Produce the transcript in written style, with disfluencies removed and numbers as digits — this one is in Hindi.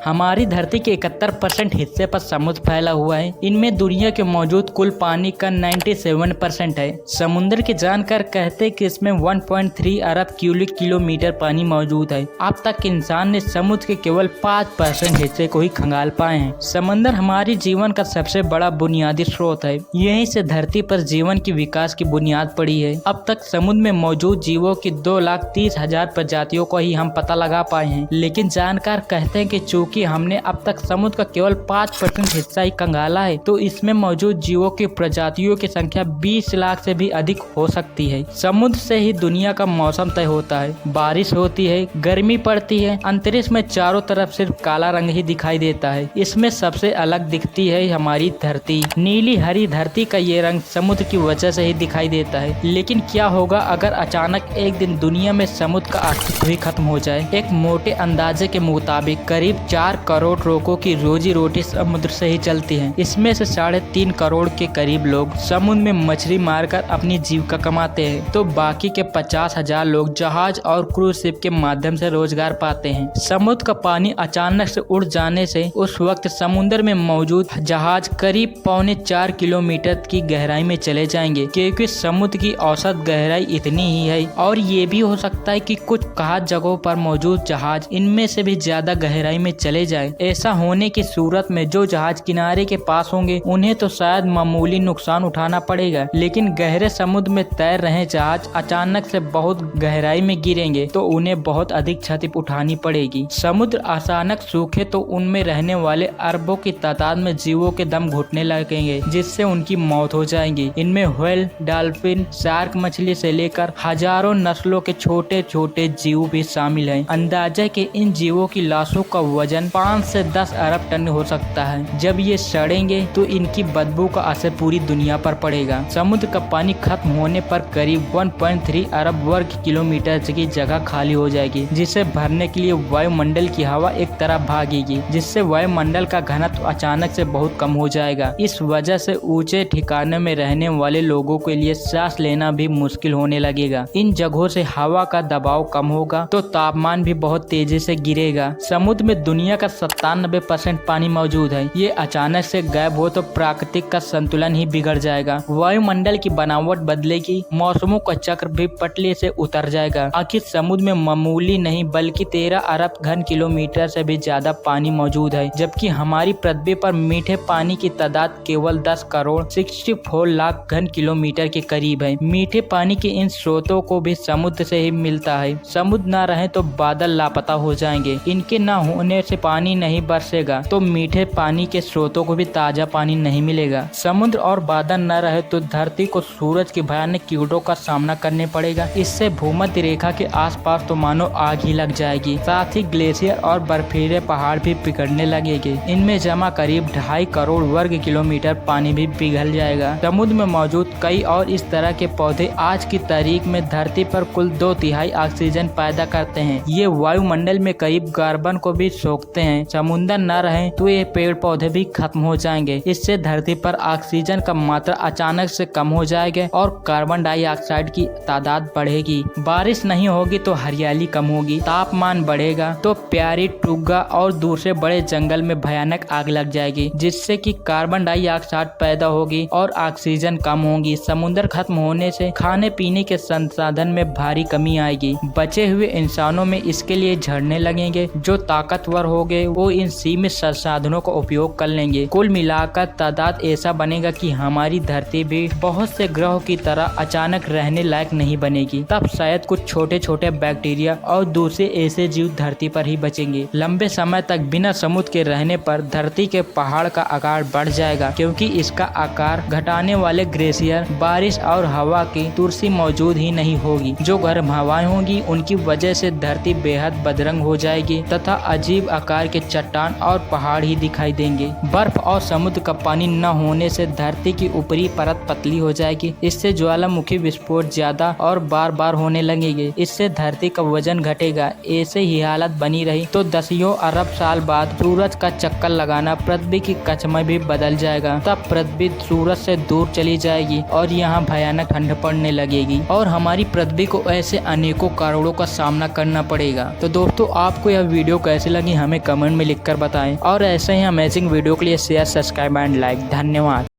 हमारी धरती के 71% हिस्से पर समुद्र फैला हुआ है। इनमें दुनिया के मौजूद कुल पानी का 97% है। समुद्र के जानकार कहते हैं कि इसमें 1.3 अरब क्यूबिक किलोमीटर पानी मौजूद है। अब तक इंसान ने समुद्र के केवल 5% हिस्से को ही खंगाल पाए हैं। समंदर हमारी जीवन का सबसे बड़ा बुनियादी स्रोत है। यहीं से धरती पर जीवन की विकास की बुनियाद पड़ी है। अब तक समुद्र में मौजूद जीवों की 2,30,000 प्रजातियों को ही हम पता लगा पाए हैं, लेकिन जानकार कहते हैं कि चूंकि हमने अब तक समुद्र का केवल 5% हिस्सा ही खंगाला है, तो इसमें मौजूद जीवों की प्रजातियों की संख्या 20 लाख से भी अधिक हो सकती है। समुद्र से ही दुनिया का मौसम तय होता है। बारिश होती है, गर्मी पड़ती है, अंतरिक्ष में चारों तरफ सिर्फ काला रंग ही दिखाई देता है। इसमें सबसे अलग दिखती है हमारी धरती। नीली हरी धरती का ये रंग समुद्र की वजह से ही दिखाई देता है। लेकिन क्या होगा अगर अचानक एक दिन दुनिया में समुद्र का अस्तित्व ही खत्म हो जाए? एक मोटे अंदाजे के मुताबिक करीब 4 करोड़ लोगों की रोजी रोटी समुद्र से ही चलती है। इसमें से 3.5 करोड़ के करीब लोग समुद्र में मछली मारकर अपनी जीविका कमाते हैं, तो बाकी के 50,000 लोग जहाज और क्रूज शिप के माध्यम से रोजगार पाते हैं। समुद्र का पानी अचानक से उड़ जाने से उस वक्त समुद्र में मौजूद जहाज करीब 4.25 किलोमीटर की गहराई में चले जाएंगे, क्योंकि समुद्र की औसत गहराई इतनी ही है। और ये भी हो सकता है कि कुछ खास जगहों पर मौजूद जहाज इनमें से भी ज्यादा गहराई में चले जाएं। ऐसा होने की सूरत में जो जहाज किनारे के पास होंगे उन्हें तो शायद मामूली नुकसान उठाना पड़ेगा, लेकिन गहरे समुद्र में तैर रहे जहाज अचानक से बहुत गहराई में गिरेंगे तो उन्हें बहुत अधिक क्षति उठानी पड़ेगी। समुद्र अचानक सूखे तो उनमें रहने वाले अरबों की तादाद में जीवों के दम घुटने लगेंगे, जिससे उनकी मौत हो जाएगी। इनमें व्हेल, डॉल्फिन, शार्क मछली से लेकर हजारों नस्लों के छोटे छोटे जीव भी शामिल हैं। अंदाजा के इन जीवों की लाशों का वजन 5 से 10 अरब टन हो सकता है। जब ये सड़ेंगे तो इनकी बदबू का असर पूरी दुनिया पर पड़ेगा। समुद्र का पानी खत्म होने पर करीब 1.3 अरब वर्ग किलोमीटर की जगह खाली हो जाएगी, जिसे भरने के लिए वायुमंडल की हवा एक तरफ भागेगी, जिससे वायुमंडल का घनत्व अचानक से बहुत कम हो जाएगा। इस वजह से ऊंचे ठिकानों में रहने वाले लोगों के लिए सांस लेना भी मुश्किल होने लगेगा। इन जगहों से हवा का दबाव कम होगा तो तापमान भी बहुत तेजी से गिरेगा। समुद्र में दुनिया का 97% पानी मौजूद है। ये अचानक से गायब हो तो प्राकृतिक का संतुलन ही बिगड़ जाएगा। वायुमंडल की बनावट बदलेगी, मौसमों का चक्र भी पटरी से उतर जाएगा। आखिर समुद्र में मामूली नहीं बल्कि 13 अरब घन किलोमीटर से भी ज्यादा पानी मौजूद है, जबकि हमारी पृथ्वी पर मीठे पानी की तादाद केवल 10 करोड़ 64 लाख घन किलोमीटर के करीब है। मीठे पानी के इन स्रोतों को भी समुद्र से ही मिलता है। समुद्र न रहे तो बादल लापता हो जाएंगे। इनके न होने से पानी नहीं बरसेगा तो मीठे पानी के स्रोतों को भी ताजा पानी नहीं मिलेगा। समुद्र और बादल न रहे तो धरती को सूरज की भयानक कीड़ों का सामना करने पड़ेगा। इससे भूमध्य रेखा के आसपास तो मानो आग ही लग जाएगी। साथ ही ग्लेशियर और बर्फीले पहाड़ भी पिघलने लगेंगे। इनमें जमा करीब 2.5 करोड़ वर्ग किलोमीटर पानी भी पिघल जाएगा। समुद्र में मौजूद कई और इस तरह के पौधे आज की तारीख में धरती पर कुल 2/3 ऑक्सीजन पैदा करते हैं। ये वायुमंडल में करीब कार्बन को भी सोखते हैं। समुद्र न रहे तो ये पेड़ पौधे भी खत्म हो जाएंगे। इससे धरती पर ऑक्सीजन का मात्रा अचानक से कम हो जाएगा और कार्बन डाइऑक्साइड की तादाद बढ़ेगी। बारिश नहीं होगी तो हरियाली कम होगी, तापमान बढ़ेगा तो प्यारी टुग्गा और दूसरे बड़े जंगल में भयानक आग लग जाएगी, जिससे कि कार्बन डाइऑक्साइड पैदा होगी और ऑक्सीजन कम होगी। समुद्र खत्म होने से खाने पीने के संसाधन में भारी कमी आएगी। बचे हुए इंसानों में इसके लिए झड़ने लगेंगे। जो ताकतवर हो गए वो इन सीमित संसाधनों का उपयोग कर लेंगे। कुल मिलाकर तादाद ऐसा बनेगा कि हमारी धरती भी बहुत से ग्रहों की तरह अचानक रहने लायक नहीं बनेगी। तब शायद कुछ छोटे छोटे बैक्टीरिया और दूसरे ऐसे जीव धरती पर ही बचेंगे। लंबे समय तक बिना समुद्र के रहने पर धरती के पहाड़ का आकार बढ़ जाएगा, क्योंकि इसका आकार घटाने वाले ग्लेशियर, बारिश और हवा की तुरसी मौजूद ही नहीं होगी। जो गर्म हवाएं होंगी उनकी वजह से धरती बेहद बदरंग हो जाएगी तथा अजीब आकार के चट्टान और पहाड़ ही दिखाई देंगे। बर्फ और समुद्र का पानी न होने से धरती की ऊपरी परत पतली हो जाएगी। इससे ज्वालामुखी विस्फोट ज्यादा और बार बार होने लगेंगे। इससे धरती का वजन घटेगा। ऐसे ही हालत बनी रही तो दसियों अरब साल बाद सूरज का चक्कर लगाना पृथ्वी की कक्ष में भी बदल जाएगा। तब पृथ्वी सूरज से दूर चली जाएगी और यहाँ भयानक ठंड पड़ने लगेगी और हमारी पृथ्वी को ऐसे अनेकों कारणों का सामना करना पड़ेगा। तो दोस्तों, आपको यह वीडियो कैसी लगी हमें हमें कमेंट में लिखकर बताएं और ऐसे ही अमेजिंग वीडियो के लिए शेयर, सब्सक्राइब एंड लाइक। धन्यवाद।